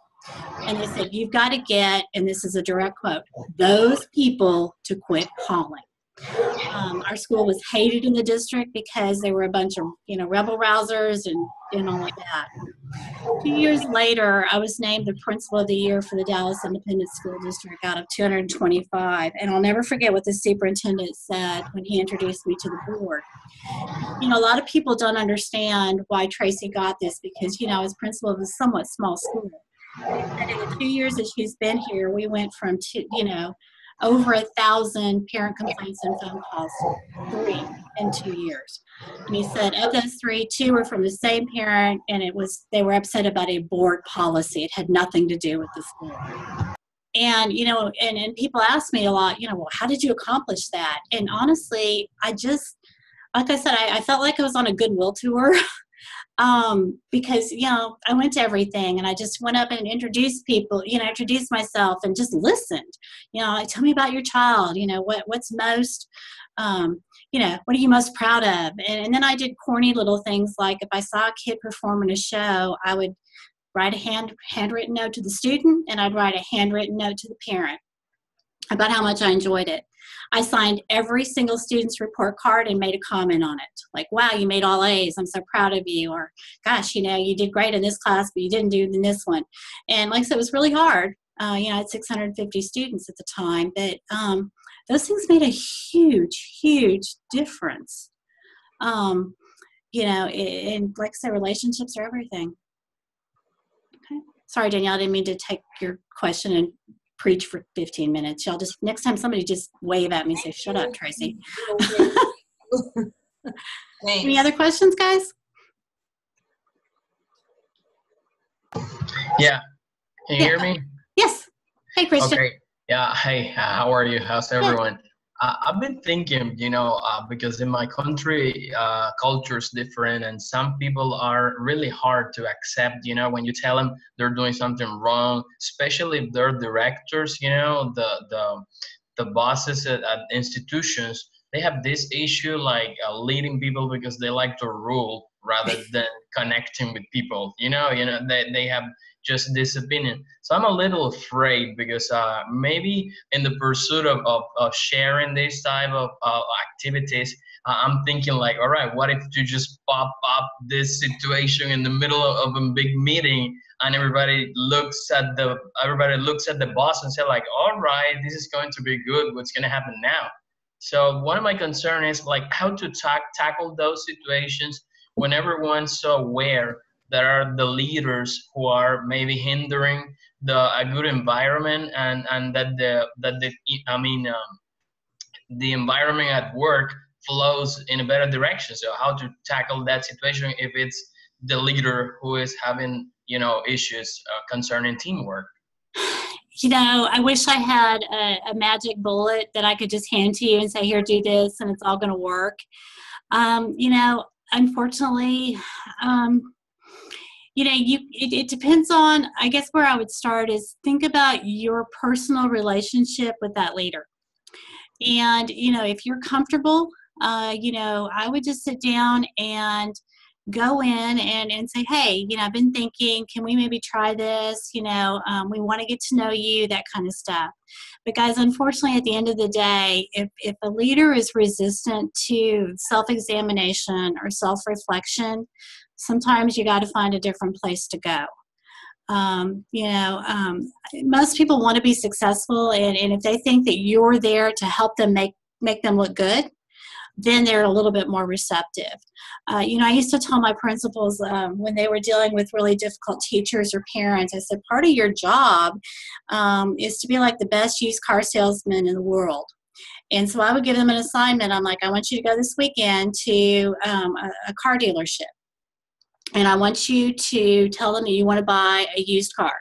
And they said, you've got to get, and this is a direct quote, those people to quit calling. Our school was hated in the district because they were a bunch of, rebel rousers and all of that. 2 years later, I was named the principal of the year for the Dallas Independent School District out of 225. And I'll never forget what the superintendent said when he introduced me to the board. A lot of people don't understand why Tracy got this because, as principal of a somewhat small school. And in the 2 years that she's been here, we went from over 1,000 parent complaints and phone calls, 3 in 2 years. And he said of those 3, 2 were from the same parent, and they were upset about a board policy. It had nothing to do with the school. And, and people ask me a lot, well, how did you accomplish that? And honestly, like I said, I felt like I was on a goodwill tour. Because, I went to everything and I just went up and introduced people, introduced myself and just listened, tell me about your child, what's most, what are you most proud of? And then I did corny little things like if I saw a kid perform in a show, I would write a handwritten note to the student and I'd write a handwritten note to the parent about how much I enjoyed it. I signed every single student's report card and made a comment on it. Like, wow, you made all A's. I'm so proud of you. Or, gosh, you did great in this class, but you didn't do in this one. And like I said, it was really hard. I had 650 students at the time. But those things made a huge, huge difference. And like I said, relationships are everything. Okay. Sorry, Danielle, I didn't mean to take your question and preach for 15 minutes. Y'all just, next time somebody just wave at me and say, shut up, Tracy. Any other questions, guys? Yeah. Can you hear me? Yes. Hey, Christian. Okay. Yeah. Hey, how are you? How's everyone? I've been thinking, because in my country, culture is different and some people are really hard to accept, when you tell them they're doing something wrong, especially if they're directors, the bosses at institutions, they have this issue like leading people because they like to rule rather than connecting with people, they have just this opinion. So I'm a little afraid because maybe in the pursuit of sharing this type of activities, I'm thinking like, all right, what if you just pop up this situation in the middle of a big meeting and everybody looks at the boss and say like, all right, this is going to be good. What's going to happen now? So one of my concerns is like how to tackle those situations when everyone's so aware that are the leaders who are maybe hindering a good environment and that the environment at work flows in a better direction. So how to tackle that situation if it's the leader who is having issues concerning teamwork? I wish I had a magic bullet that I could just hand to you and say, here, do this, and it's all going to work. Unfortunately, it depends on, I guess where I would start is think about your personal relationship with that leader. And, if you're comfortable, I would just sit down and go in and say, hey, I've been thinking, can we maybe try this? We want to get to know you, that kind of stuff. But guys, unfortunately, at the end of the day, if a leader is resistant to self-examination or self-reflection, sometimes you got to find a different place to go. Most people want to be successful, and if they think that you're there to help them make them look good, then they're a little bit more receptive. I used to tell my principals when they were dealing with really difficult teachers or parents, I said, part of your job is to be like the best used car salesman in the world. And so I would give them an assignment. I'm like, I want you to go this weekend to a car dealership. And I want you to tell them that you want to buy a used car.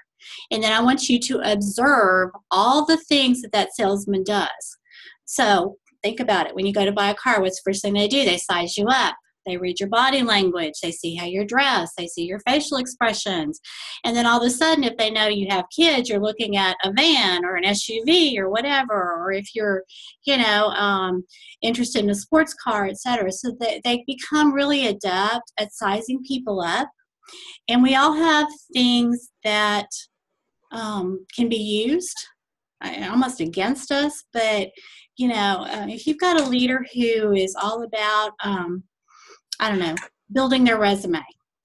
And then I want you to observe all the things that salesman does. So think about it. When you go to buy a car, what's the first thing they do? They size you up. They read your body language. They see how you're dressed. They see your facial expressions. And then all of a sudden, if they know you have kids, you're looking at a van or an SUV or whatever. Or if you're, interested in a sports car, et cetera. So they become really adept at sizing people up. And we all have things that can be used almost against us. But, if you've got a leader who is all about, building their resume.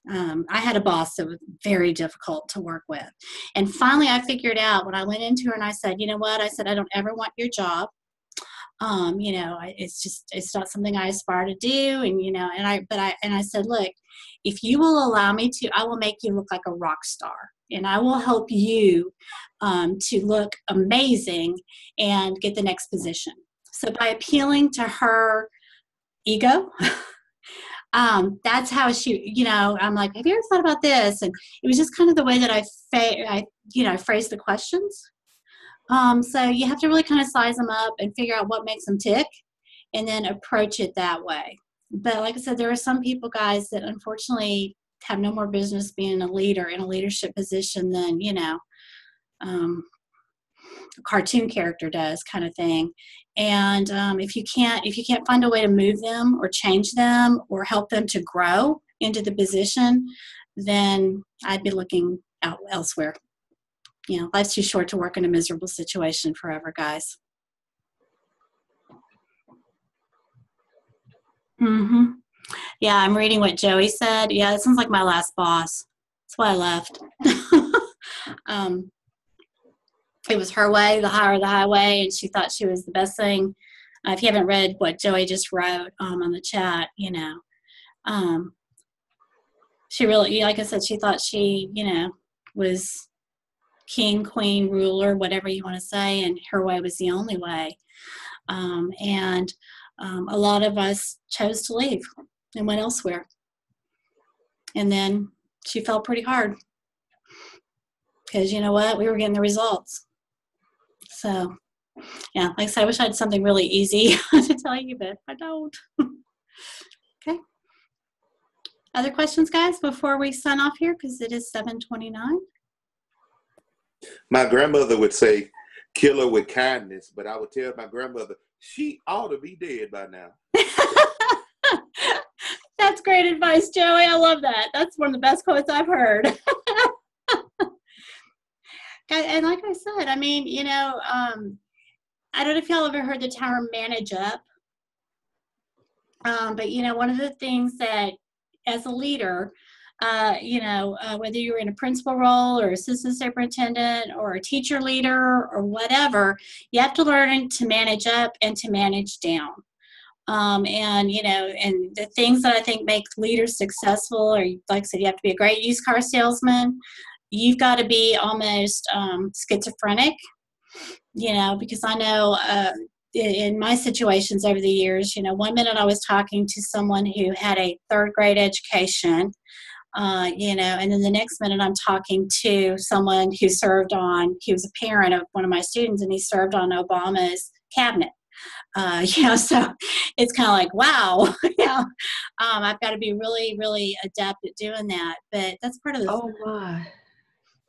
I had a boss that was very difficult to work with. And finally I figured out when I went into her and I said, you know what? I said, I don't ever want your job. It's not something I aspire to do. And I said, look, if you will allow me to, I will make you look like a rock star. and I will help you to look amazing and get the next position. So by appealing to her ego, that's how she, I'm like, have you ever thought about this? And it was just kind of the way that I phrased the questions. So you have to really kind of size them up and figure out what makes them tick and then approach it that way. But like I said, there are some people, guys, that unfortunately have no more business being a leader in a leadership position than, a cartoon character does, kind of thing. And if you can't find a way to move them or change them or help them to grow into the position, then I'd be looking out elsewhere. Life's too short to work in a miserable situation forever, guys. Yeah, I'm reading what Joey said. Yeah, it sounds like my last boss. That's why I left. It was her way, the higher the highway, and she thought she was the best thing. If you haven't read what Joey just wrote on the chat, she really, like I said, she thought she, was king, queen, ruler, whatever you want to say, and her way was the only way. And a lot of us chose to leave and went elsewhere. And then she felt pretty hard because you know what? We were getting the results. So, yeah, like I said, I wish I had something really easy to tell you, but I don't. Okay. Other questions, guys, before we sign off here, because it is 7:29. My grandmother would say, kill her with kindness, but I would tell my grandmother, she ought to be dead by now. That's great advice, Joey. I love that. That's one of the best quotes I've heard. And like I said, I mean, I don't know if y'all ever heard the term manage up. But, one of the things that as a leader, whether you're in a principal role or assistant superintendent or a teacher leader or whatever, you have to learn to manage up and to manage down. And the things that I think make leaders successful are, like I said, you have to be a great used car salesman. You've got to be almost schizophrenic, because I know in my situations over the years, one minute I was talking to someone who had a third grade education, and then the next minute I'm talking to someone who was a parent of one of my students, and he served on Obama's cabinet. So it's kind of like, wow, I've got to be really, really adept at doing that. But that's part of the. Oh my.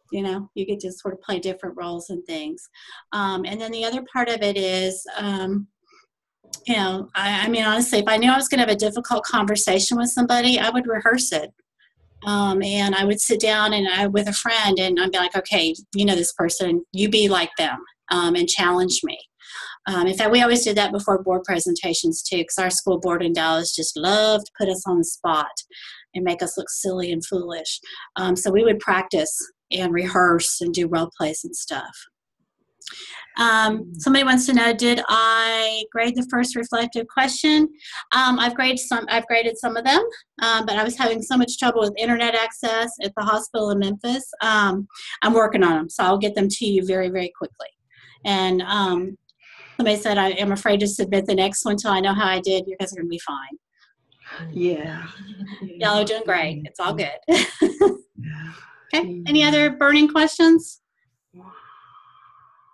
You get to sort of play different roles and things. And then the other part of it is, I mean, honestly, if I knew I was going to have a difficult conversation with somebody, I would rehearse it. And I would sit down with a friend and I'd be like, okay, this person, you be like them, and challenge me. In fact, we always did that before board presentations too, because our school board in Dallas just loved to put us on the spot and make us look silly and foolish. So we would practice and rehearse and do role plays and stuff. Somebody wants to know, did I grade the first reflective question? I've graded some of them, but I was having so much trouble with internet access at the hospital in Memphis. I'm working on them, so I'll get them to you very, very quickly. And somebody said, I am afraid to submit the next one until I know how I did. You guys are going to be fine. Yeah. Y'all are doing great. It's all good. Okay. Any other burning questions?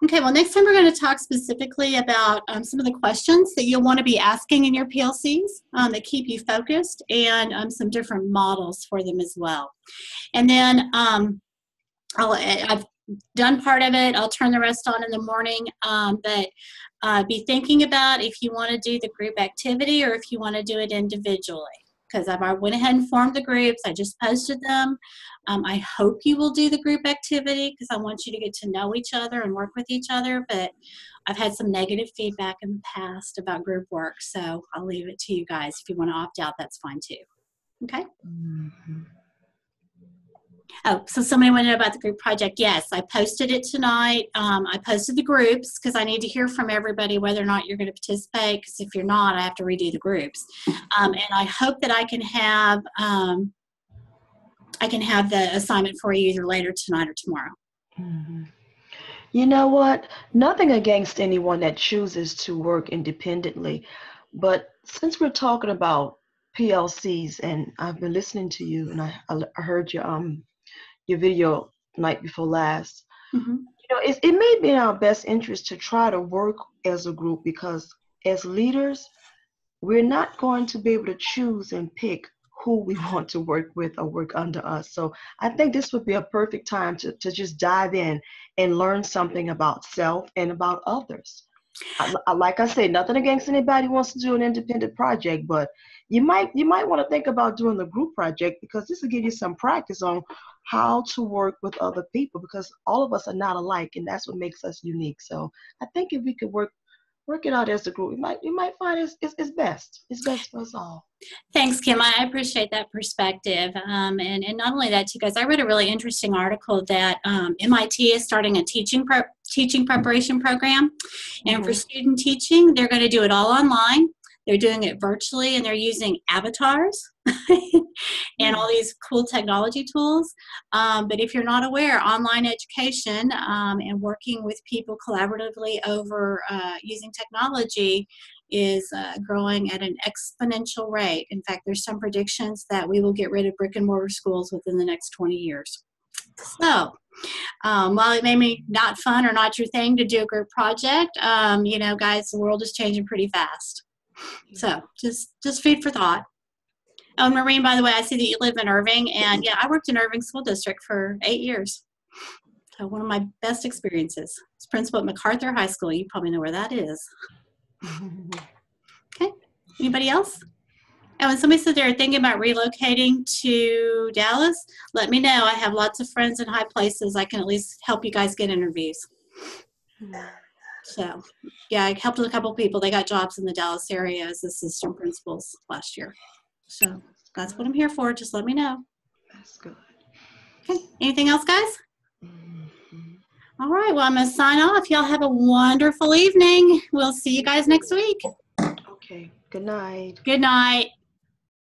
Okay. Well, next time we're going to talk specifically about some of the questions that you'll want to be asking in your PLCs that keep you focused, and some different models for them as well. And then I've done part of it. I'll turn the rest on in the morning. But be thinking about if you want to do the group activity or if you want to do it individually. Because I went ahead and formed the groups. I just posted them. I hope you will do the group activity because I want you to get to know each other and work with each other. But I've had some negative feedback in the past about group work. So I'll leave it to you guys. If you want to opt out, that's fine too. Okay? Mm-hmm. Oh, so somebody wanted to know about the group project. Yes, I posted it tonight. I posted the groups because I need to hear from everybody whether or not you're going to participate, because if you're not, I have to redo the groups. And I hope that I can have I can have the assignment for you either later tonight or tomorrow. Mhm. You know what? Nothing against anyone that chooses to work independently, but since we're talking about PLCs, and I've been listening to you, and I heard your video night before last. Mm-hmm. It may be in our best interest to try to work as a group, because as leaders, we're not going to be able to choose and pick who we want to work with or work under us. So I think this would be a perfect time to just dive in and learn something about self and about others. Like I say, nothing against anybody who wants to do an independent project, but you might want to think about doing the group project, because this will give you some practice on how to work with other people, because all of us are not alike, and that's what makes us unique. So I think if we could work it out as a group, you might find it's best. It's best for us all. Thanks, Kim. I appreciate that perspective. And not only that, you guys, I read a really interesting article that MIT is starting a teaching preparation program. And for student teaching, they're going to do it all online. They're doing it virtually, and they're using avatars and all these cool technology tools. But if you're not aware, online education and working with people collaboratively over using technology is growing at an exponential rate. In fact, there's some predictions that we will get rid of brick and mortar schools within the next 20 years. So while it may be not fun or not your thing to do a group project, guys, the world is changing pretty fast. So just food for thought. Oh, and Maureen, by the way, I see that you live in Irving, and yeah, I worked in Irving School District for 8 years. So one of my best experiences. I was principal at MacArthur High School. You probably know where that is. Okay. Anybody else? Oh, and somebody said they're thinking about relocating to Dallas. Let me know. I have lots of friends in high places. I can at least help you guys get interviews. So, yeah, I helped a couple people. They got jobs in the Dallas area as assistant principals last year. So that's what I'm here for. Just let me know. That's good. Okay. Anything else, guys? All right. Well, I'm going to sign off. Y'all have a wonderful evening. We'll see you guys next week. Okay. Good night. Good night.